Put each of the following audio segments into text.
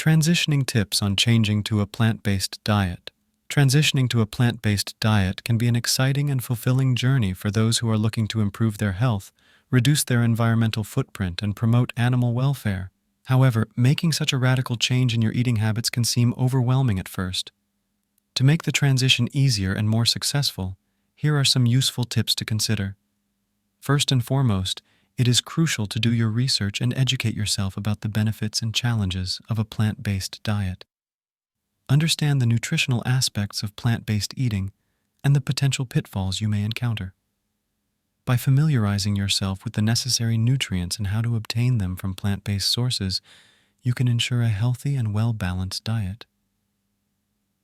Transitioning tips on changing to a plant-based diet. Transitioning to a plant-based diet can be an exciting and fulfilling journey for those who are looking to improve their health, reduce their environmental footprint, and promote animal welfare. However, making such a radical change in your eating habits can seem overwhelming at first. To make the transition easier and more successful, here are some useful tips to consider. First and foremost, it is crucial to do your research and educate yourself about the benefits and challenges of a plant-based diet. Understand the nutritional aspects of plant-based eating and the potential pitfalls you may encounter. By familiarizing yourself with the necessary nutrients and how to obtain them from plant-based sources, you can ensure a healthy and well-balanced diet.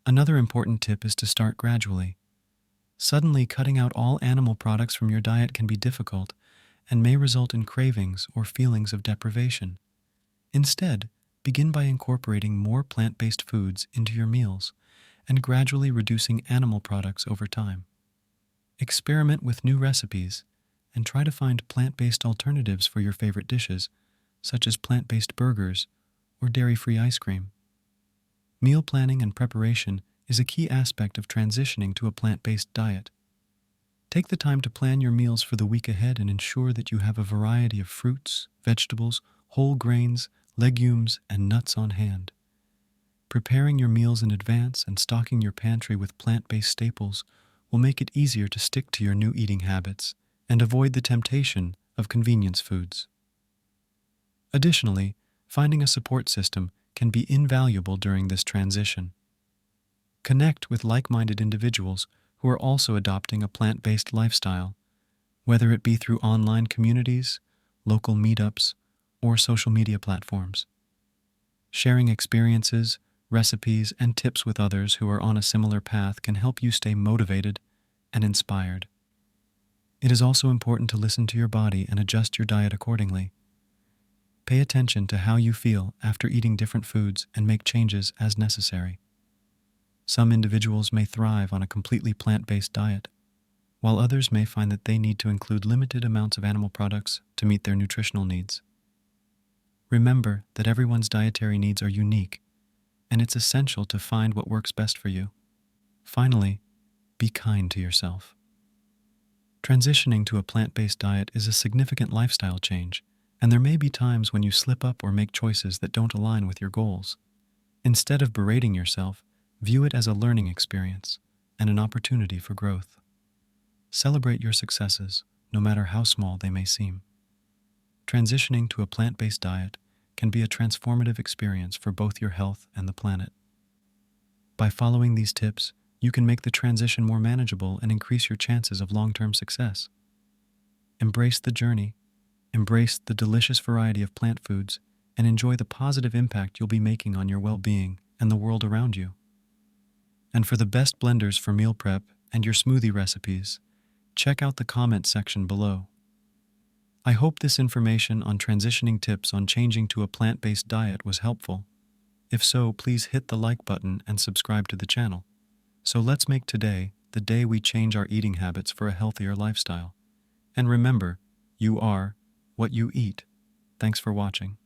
Another important tip is to start gradually. Suddenly cutting out all animal products from your diet can be difficult and may result in cravings or feelings of deprivation. Instead, begin by incorporating more plant-based foods into your meals and gradually reducing animal products over time. Experiment with new recipes and try to find plant-based alternatives for your favorite dishes, such as plant-based burgers or dairy-free ice cream. Meal planning and preparation is a key aspect of transitioning to a plant-based diet. Take the time to plan your meals for the week ahead and ensure that you have a variety of fruits, vegetables, whole grains, legumes, and nuts on hand. Preparing your meals in advance and stocking your pantry with plant-based staples will make it easier to stick to your new eating habits and avoid the temptation of convenience foods. Additionally, finding a support system can be invaluable during this transition. Connect with like-minded individuals who are also adopting a plant-based lifestyle, whether it be through online communities, local meetups, or social media platforms. Sharing experiences, recipes, and tips with others who are on a similar path can help you stay motivated and inspired. It is also important to listen to your body and adjust your diet accordingly. Pay attention to how you feel after eating different foods and make changes as necessary. Some individuals may thrive on a completely plant-based diet, while others may find that they need to include limited amounts of animal products to meet their nutritional needs. Remember that everyone's dietary needs are unique, and it's essential to find what works best for you. Finally, be kind to yourself. Transitioning to a plant-based diet is a significant lifestyle change, and there may be times when you slip up or make choices that don't align with your goals. Instead of berating yourself, view it as a learning experience and an opportunity for growth. Celebrate your successes, no matter how small they may seem. Transitioning to a plant-based diet can be a transformative experience for both your health and the planet. By following these tips, you can make the transition more manageable and increase your chances of long-term success. Embrace the journey, embrace the delicious variety of plant foods, and enjoy the positive impact you'll be making on your well-being and the world around you. And for the best blenders for meal prep and your smoothie recipes, check out the comment section below. I hope this information on transitioning tips on changing to a plant-based diet was helpful. If so, please hit the like button and subscribe to the channel. So let's make today the day we change our eating habits for a healthier lifestyle. And remember, you are what you eat. Thanks for watching.